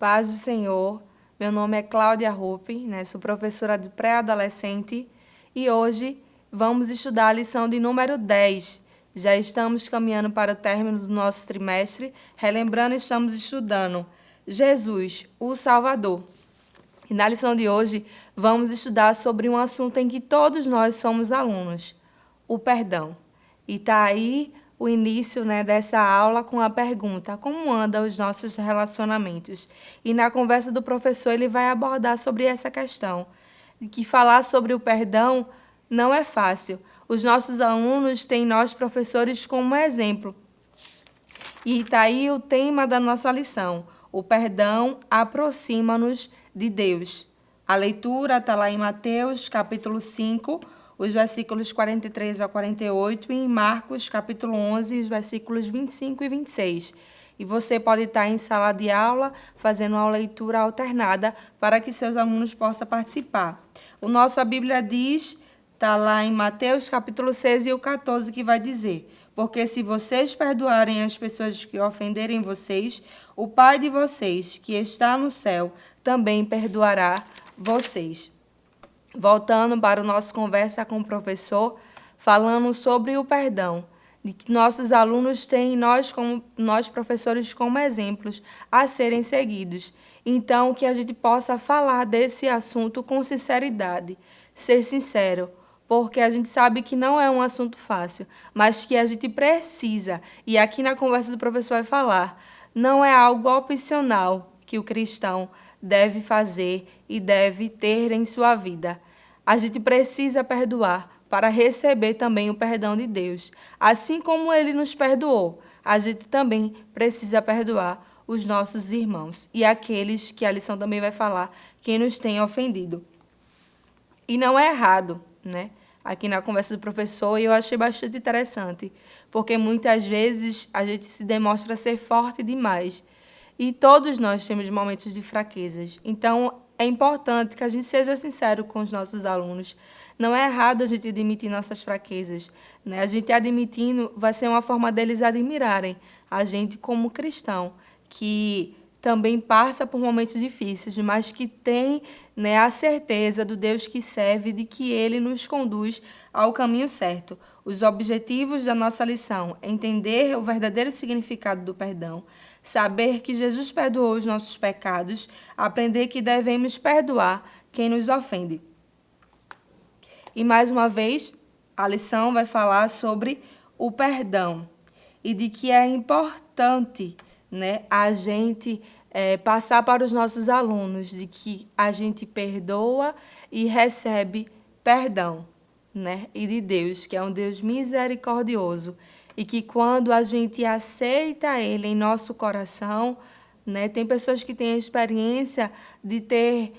Paz do Senhor, meu nome é Cláudia Ruppe, sou professora de pré-adolescente e hoje vamos estudar a lição de número 10. Já estamos caminhando para o término do nosso trimestre, relembrando, estamos estudando Jesus, o Salvador. E na lição de hoje vamos estudar sobre um assunto em que todos nós somos alunos, o perdão. E está aí o início dessa aula com a pergunta: como andam os nossos relacionamentos? E na conversa do professor ele vai abordar sobre essa questão, de que falar sobre o perdão não é fácil. Os nossos alunos têm nós, professores, como exemplo. E está aí o tema da nossa lição: o perdão aproxima-nos de Deus. A leitura está lá em Mateus, capítulo 5, os versículos 43 a 48, e em Marcos, capítulo 11, os versículos 25 e 26. E você pode estar em sala de aula fazendo uma leitura alternada para que seus alunos possam participar. O nossa Bíblia diz, está lá em Mateus, capítulo 6 e o 14, que vai dizer: porque se vocês perdoarem as pessoas que ofenderem vocês, o Pai de vocês, que está no céu, também perdoará vocês. Voltando para a nossa conversa com o professor, falando sobre o perdão, de que nossos alunos têm nós professores como exemplos a serem seguidos. Então, que a gente possa falar desse assunto com sinceridade, ser sincero, porque a gente sabe que não é um assunto fácil, mas que a gente precisa, e aqui na conversa do professor vai falar, não é algo opcional que o cristão deve fazer e deve ter em sua vida. A gente precisa perdoar para receber também o perdão de Deus. Assim como Ele nos perdoou, a gente também precisa perdoar os nossos irmãos e aqueles que a lição também vai falar, quem nos tem ofendido. E não é errado, aqui na conversa do professor, e eu achei bastante interessante, porque muitas vezes a gente se demonstra ser forte demais. E todos nós temos momentos de fraquezas. Então, é importante que a gente seja sincero com os nossos alunos. Não é errado a gente admitir nossas fraquezas. A gente admitindo vai ser uma forma deles admirarem a gente como cristão, que também passa por momentos difíceis, mas que tem a certeza do Deus que serve, de que Ele nos conduz ao caminho certo. Os objetivos da nossa lição: entender o verdadeiro significado do perdão, saber que Jesus perdoou os nossos pecados, aprender que devemos perdoar quem nos ofende. E, mais uma vez, a lição vai falar sobre o perdão e de que é importante a gente passar para os nossos alunos de que a gente perdoa e recebe perdão, e de Deus, que é um Deus misericordioso, e que quando a gente aceita Ele em nosso coração, tem pessoas que têm a experiência de ter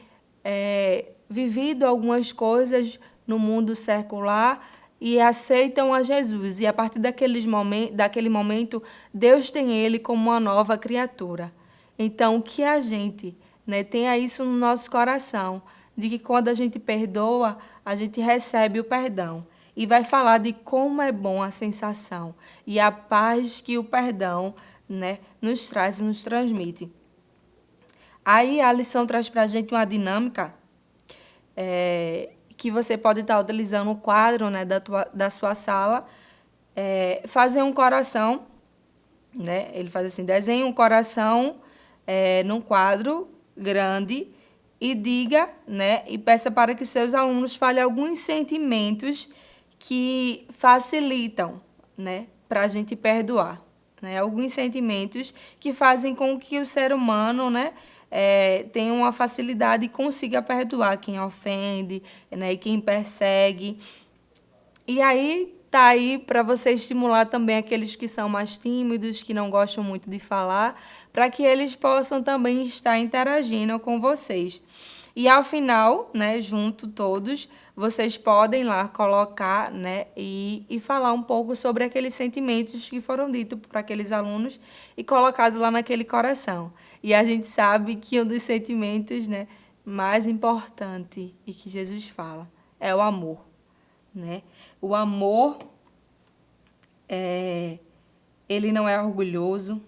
vivido algumas coisas no mundo secular e aceitam a Jesus. E a partir daquele momento, Deus tem ele como uma nova criatura. Então, que a gente tenha isso no nosso coração, de que quando a gente perdoa, a gente recebe o perdão. E vai falar de como é bom a sensação e a paz que o perdão nos traz e nos transmite. Aí a lição traz para a gente uma dinâmica que você pode estar utilizando o quadro da sua sala, fazer um coração, ele faz assim: desenhe um coração num quadro grande e diga, e peça para que seus alunos falem alguns sentimentos que facilitam para a gente perdoar. Alguns sentimentos que fazem com que o ser humano tenha uma facilidade e consiga perdoar quem ofende e quem persegue. E aí está aí para você estimular também aqueles que são mais tímidos, que não gostam muito de falar, para que eles possam também estar interagindo com vocês. E ao final, junto todos, vocês podem lá colocar e falar um pouco sobre aqueles sentimentos que foram ditos por aqueles alunos e colocados lá naquele coração. E a gente sabe que um dos sentimentos mais importantes e que Jesus fala é o amor. O amor, ele não é orgulhoso,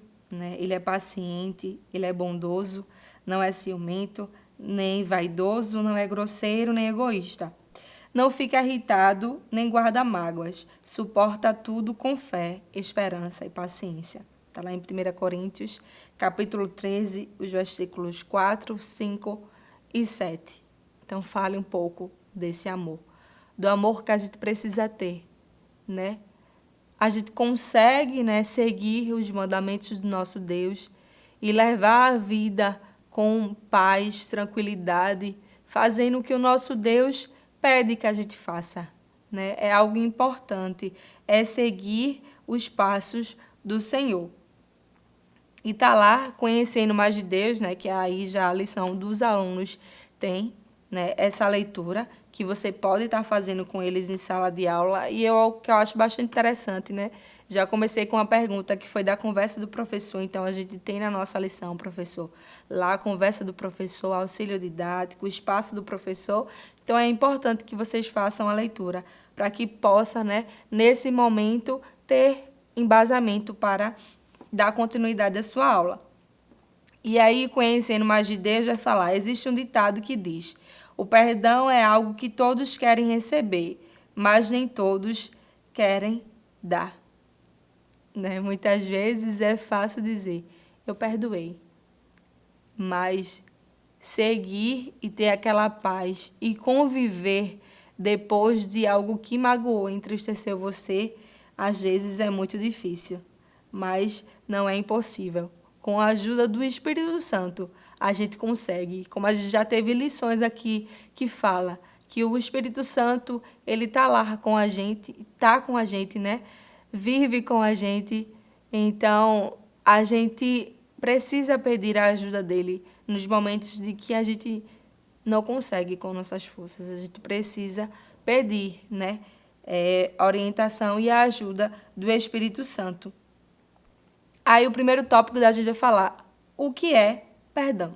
ele é paciente, ele é bondoso, não é ciumento, nem vaidoso, não é grosseiro, nem egoísta. Não fica irritado, nem guarda mágoas. Suporta tudo com fé, esperança e paciência. Está lá em 1 Coríntios, capítulo 13, os versículos 4, 5 e 7. Então, fale um pouco desse amor. Do amor que a gente precisa ter, né? A gente consegue, né, seguir os mandamentos do nosso Deus e levar a vida com paz, tranquilidade, fazendo o que o nosso Deus pede que a gente faça, né? É algo importante, é seguir os passos do Senhor. E tá lá conhecendo mais de Deus, né? Que aí já a lição dos alunos tem, né? Essa leitura que você pode estar fazendo com eles em sala de aula e que eu acho bastante interessante, né? Já comecei com uma pergunta que foi da conversa do professor, então a gente tem na nossa lição, professor, lá a conversa do professor, auxílio didático, o espaço do professor. Então é importante que vocês façam a leitura para que possa, né, nesse momento ter embasamento para dar continuidade à sua aula. E aí, conhecendo mais de Deus, vai falar, existe um ditado que diz, o perdão é algo que todos querem receber, mas nem todos querem dar. Né? Muitas vezes é fácil dizer, eu perdoei, mas seguir e ter aquela paz e conviver depois de algo que magoou, entristeceu você, às vezes é muito difícil, mas não é impossível. Com a ajuda do Espírito Santo, a gente consegue. Como a gente já teve lições aqui que fala que o Espírito Santo, ele está lá com a gente, está com a gente, né? Vive com a gente. Então, a gente precisa pedir a ajuda dele nos momentos de que a gente não consegue com nossas forças. A gente precisa pedir, né? A orientação e a ajuda do Espírito Santo. Aí o primeiro tópico da gente vai falar o que é perdão.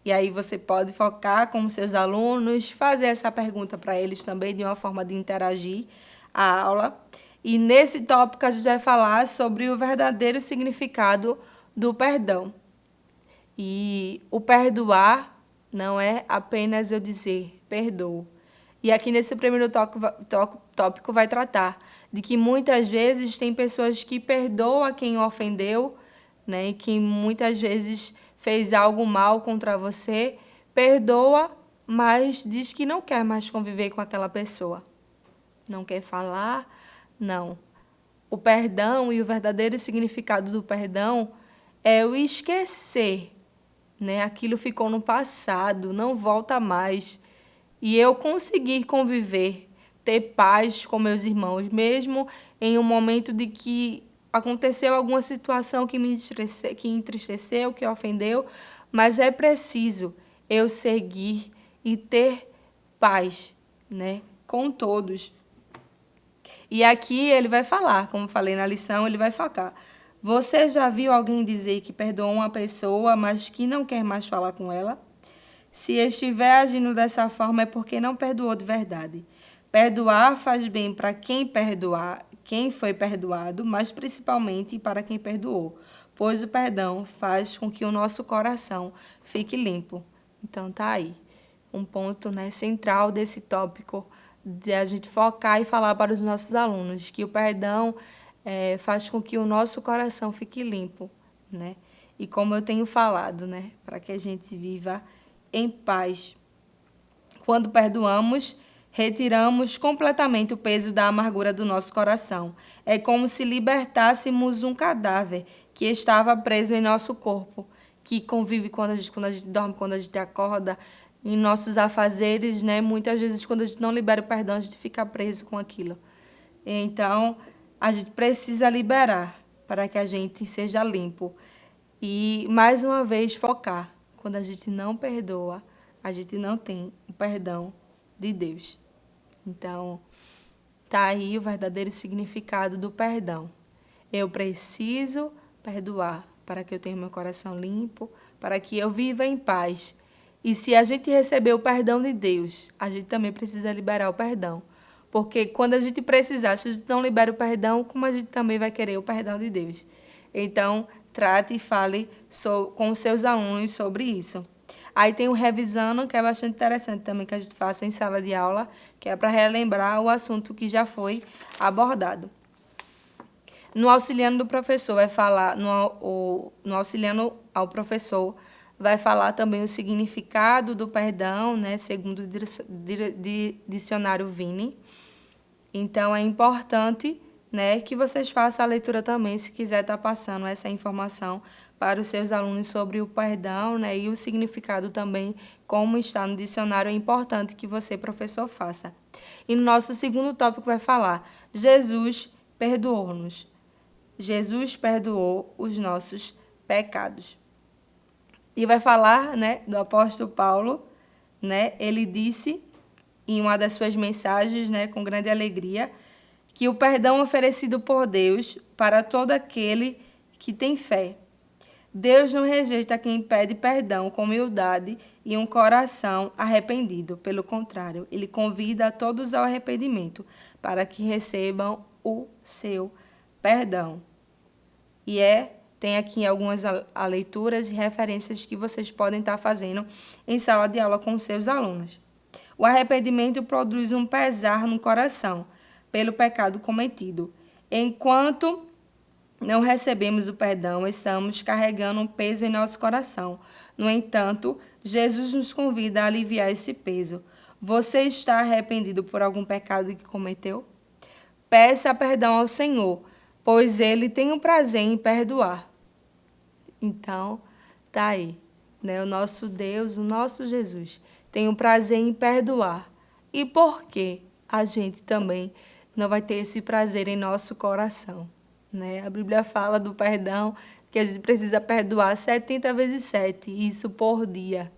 E aí você pode focar com seus alunos, fazer essa pergunta para eles também de uma forma de interagir a aula. E nesse tópico a gente vai falar sobre o verdadeiro significado do perdão. E o perdoar não é apenas eu dizer perdoo. E aqui nesse primeiro tópico vai tratar de que muitas vezes tem pessoas que perdoam quem ofendeu, né, e que muitas vezes fez algo mal contra você, perdoa, mas diz que não quer mais conviver com aquela pessoa. Não quer falar, não. O perdão e o verdadeiro significado do perdão é o esquecer, né? Aquilo ficou no passado, não volta mais. E eu conseguir conviver, ter paz com meus irmãos, mesmo em um momento de que aconteceu alguma situação que me entristeceu, que ofendeu, mas é preciso eu seguir e ter paz, né, com todos. E aqui ele vai falar, como falei na lição, ele vai focar. Você já viu alguém dizer que perdoou uma pessoa, mas que não quer mais falar com ela? Se estiver agindo dessa forma é porque não perdoou de verdade. Perdoar faz bem para quem foi perdoado, mas principalmente para quem perdoou, pois o perdão faz com que o nosso coração fique limpo. Então tá aí um ponto, né, central desse tópico de a gente focar e falar para os nossos alunos que o perdão faz com que o nosso coração fique limpo, né? E como eu tenho falado, né, para que a gente viva em paz. Quando perdoamos, retiramos completamente o peso da amargura do nosso coração. É como se libertássemos um cadáver que estava preso em nosso corpo, que convive quando a gente dorme, quando a gente acorda, em nossos afazeres, né? Muitas vezes, quando a gente não libera o perdão, a gente fica preso com aquilo. Então, a gente precisa liberar para que a gente seja limpo. E, mais uma vez, focar. Quando a gente não perdoa, a gente não tem o perdão de Deus. Então, tá aí o verdadeiro significado do perdão. Eu preciso perdoar para que eu tenha meu coração limpo, para que eu viva em paz. E se a gente receber o perdão de Deus, a gente também precisa liberar o perdão. Porque quando a gente precisar, se a gente não libera o perdão, como a gente também vai querer o perdão de Deus? Então, trate e fale com os seus alunos sobre isso. Aí tem o revisando, que é bastante interessante também que a gente faça em sala de aula, que é para relembrar o assunto que já foi abordado. No auxiliando do professor vai falar, no auxiliando ao professor vai falar também o significado do perdão, né, segundo o dicionário Vini. Então é importante, né, que vocês façam a leitura também, se quiser estar passando essa informação para os seus alunos sobre o perdão, né, e o significado também, como está no dicionário, é importante que você, professor, faça. E no nosso segundo tópico vai falar: Jesus perdoou-nos. Jesus perdoou os nossos pecados. E vai falar, né, do apóstolo Paulo, né, ele disse em uma das suas mensagens, né, com grande alegria, que o perdão oferecido por Deus para todo aquele que tem fé. Deus não rejeita quem pede perdão com humildade e um coração arrependido. Pelo contrário, ele convida a todos ao arrependimento para que recebam o seu perdão. E tem aqui algumas leituras e referências que vocês podem estar fazendo em sala de aula com seus alunos. O arrependimento produz um pesar no coração pelo pecado cometido. Enquanto não recebemos o perdão, estamos carregando um peso em nosso coração. No entanto, Jesus nos convida a aliviar esse peso. Você está arrependido por algum pecado que cometeu? Peça perdão ao Senhor, pois Ele tem o prazer em perdoar. Então, tá aí, né? O nosso Deus, o nosso Jesus, tem o prazer em perdoar. E por que a gente também não vai ter esse prazer em nosso coração? Né? A Bíblia fala do perdão, que a gente precisa perdoar 70 vezes 7, isso por dia.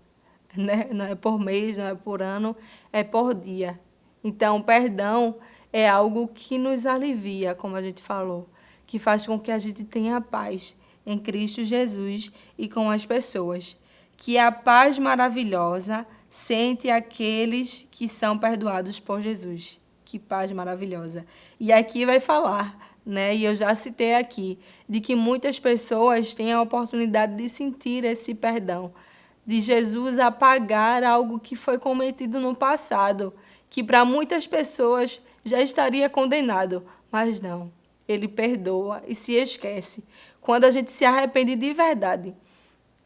Né? Não é por mês, não é por ano, é por dia. Então, o perdão é algo que nos alivia, como a gente falou, que faz com que a gente tenha paz em Cristo Jesus e com as pessoas. Que a paz maravilhosa sente aqueles que são perdoados por Jesus. Que paz maravilhosa. E aqui vai falar, né? E eu já citei aqui, de que muitas pessoas têm a oportunidade de sentir esse perdão, de Jesus apagar algo que foi cometido no passado, que para muitas pessoas já estaria condenado, mas não. Ele perdoa e se esquece. Quando a gente se arrepende de verdade,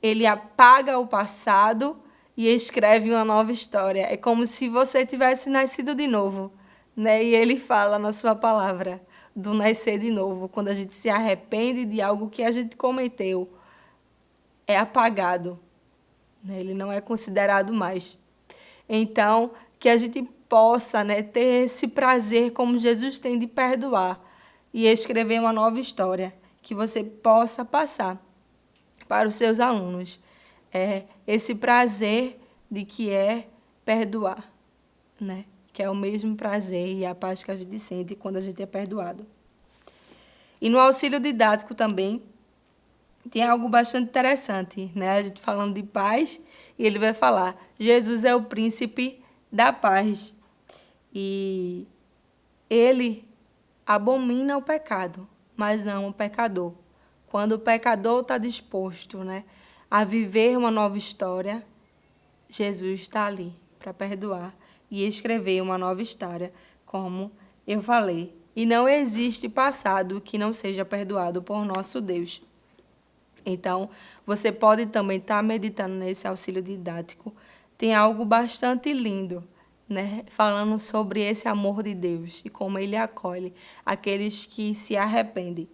ele apaga o passado e escreve uma nova história. É como se você tivesse nascido de novo, né? E ele fala na sua palavra do nascer de novo. Quando a gente se arrepende de algo que a gente cometeu, é apagado, né? Ele não é considerado mais. Então, que a gente possa, né, ter esse prazer como Jesus tem de perdoar e escrever uma nova história que você possa passar para os seus alunos. Esse prazer de que é perdoar, né? Que é o mesmo prazer e a paz que a gente sente quando a gente é perdoado. E no auxílio didático também tem algo bastante interessante, né? A gente falando de paz, e ele vai falar: Jesus é o príncipe da paz. E ele abomina o pecado, mas ama o pecador. Quando o pecador está disposto, né, a viver uma nova história, Jesus está ali para perdoar e escrever uma nova história, como eu falei. E não existe passado que não seja perdoado por nosso Deus. Então, você pode também estar meditando nesse auxílio didático. Tem algo bastante lindo, né, falando sobre esse amor de Deus e como ele acolhe aqueles que se arrependem.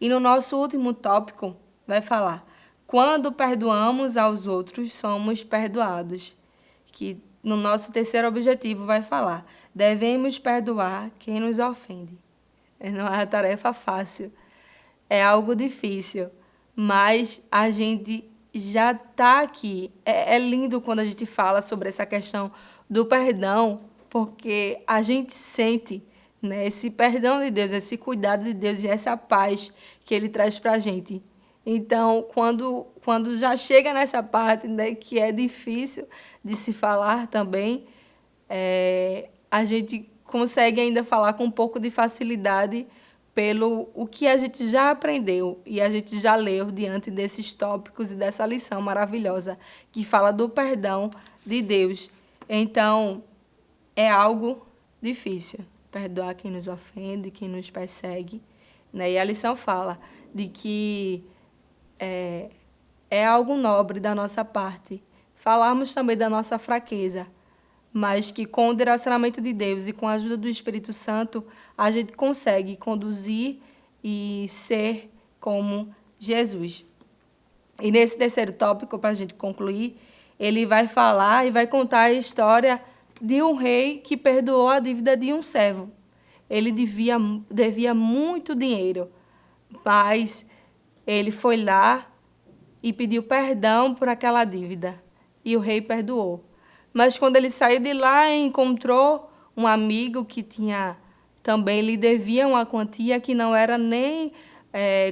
E no nosso último tópico vai falar: quando perdoamos aos outros, somos perdoados. Que no nosso terceiro objetivo vai falar: devemos perdoar quem nos ofende. Não é uma tarefa fácil, é algo difícil, mas a gente já está aqui. É lindo quando a gente fala sobre essa questão do perdão, porque a gente sente, né, esse perdão de Deus, esse cuidado de Deus e essa paz que Ele traz para a gente. Então, quando já chega nessa parte, né, que é difícil de se falar também, a gente consegue ainda falar com um pouco de facilidade, pelo o que a gente já aprendeu e a gente já leu diante desses tópicos e dessa lição maravilhosa que fala do perdão de Deus. Então, é algo difícil perdoar quem nos ofende, quem nos persegue, né? E a lição fala de que é algo nobre da nossa parte falarmos também da nossa fraqueza, mas que com o direcionamento de Deus e com a ajuda do Espírito Santo, a gente consegue conduzir e ser como Jesus. E nesse terceiro tópico, para a gente concluir, ele vai falar e vai contar a história de um rei que perdoou a dívida de um servo. Ele devia muito dinheiro, mas ele foi lá e pediu perdão por aquela dívida, e o rei perdoou. Mas quando ele saiu de lá, encontrou um amigo que também lhe devia uma quantia que não era nem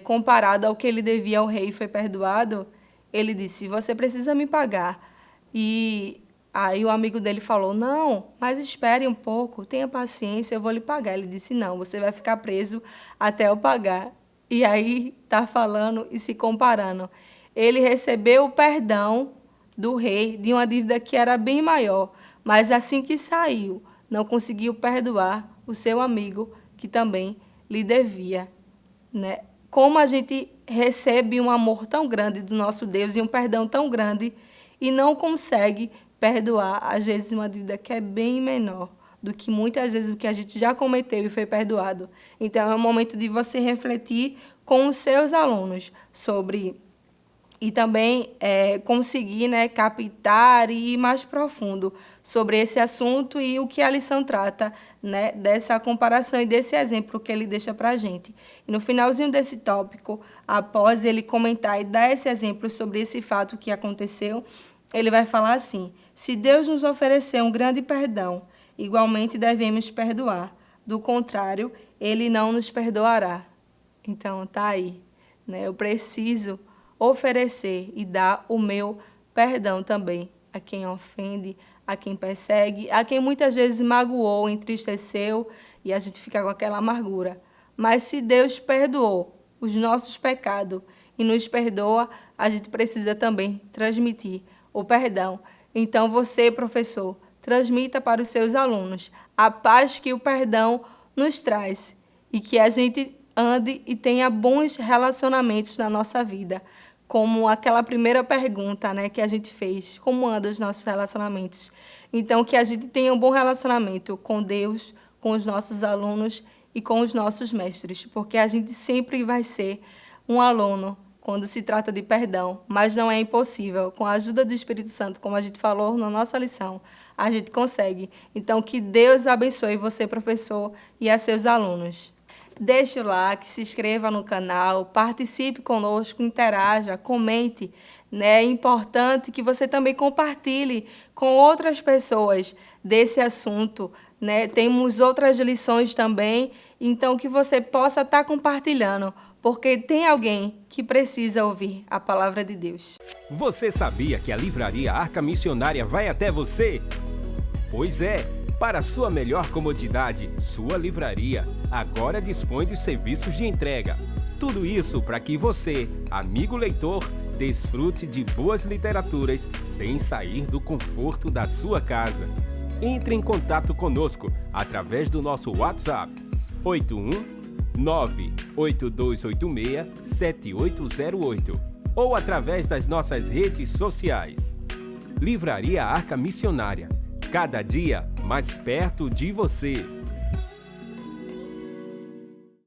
comparada ao que ele devia ao rei e foi perdoado. Ele disse, você precisa me pagar. E aí o amigo dele falou, não, mas espere um pouco, tenha paciência, eu vou lhe pagar. Ele disse, não, você vai ficar preso até eu pagar. E aí está falando e se comparando. Ele recebeu o perdão do rei de uma dívida que era bem maior, mas assim que saiu, não conseguiu perdoar o seu amigo que também lhe devia, né? Como a gente recebe um amor tão grande do nosso Deus e um perdão tão grande e não consegue perdoar, às vezes, uma dívida que é bem menor do que muitas vezes o que a gente já cometeu e foi perdoado. Então, é um momento de você refletir com os seus alunos sobre e também conseguir, né, captar e ir mais profundo sobre esse assunto e o que a lição trata, né, dessa comparação e desse exemplo que ele deixa para a gente. E no finalzinho desse tópico, após ele comentar e dar esse exemplo sobre esse fato que aconteceu, ele vai falar assim, se Deus nos oferecer um grande perdão, igualmente devemos perdoar. Do contrário, ele não nos perdoará. Então, tá aí, né? Eu preciso oferecer e dar o meu perdão também a quem ofende, a quem persegue, a quem muitas vezes magoou, entristeceu e a gente fica com aquela amargura. Mas se Deus perdoou os nossos pecados e nos perdoa, a gente precisa também transmitir o perdão. Então você, professor, transmita para os seus alunos a paz que o perdão nos traz e que a gente ande e tenha bons relacionamentos na nossa vida. Como aquela primeira pergunta, né, que a gente fez, como andam os nossos relacionamentos? Então, que a gente tenha um bom relacionamento com Deus, com os nossos alunos e com os nossos mestres, porque a gente sempre vai ser um aluno quando se trata de perdão, mas não é impossível. Com a ajuda do Espírito Santo, como a gente falou na nossa lição, a gente consegue. Então, que Deus abençoe você, professor, e a seus alunos. Deixe o like, se inscreva no canal, participe conosco, interaja, comente. É importante que você também compartilhe com outras pessoas desse assunto. Temos outras lições também, então que você possa estar compartilhando, porque tem alguém que precisa ouvir a palavra de Deus. Você sabia que a Livraria Arca Missionária vai até você? Pois é! Para sua melhor comodidade, sua livraria agora dispõe dos serviços de entrega. Tudo isso para que você, amigo leitor, desfrute de boas literaturas sem sair do conforto da sua casa. Entre em contato conosco através do nosso WhatsApp 81982867808 ou através das nossas redes sociais. Livraria Arca Missionária. Cada dia mais perto de você.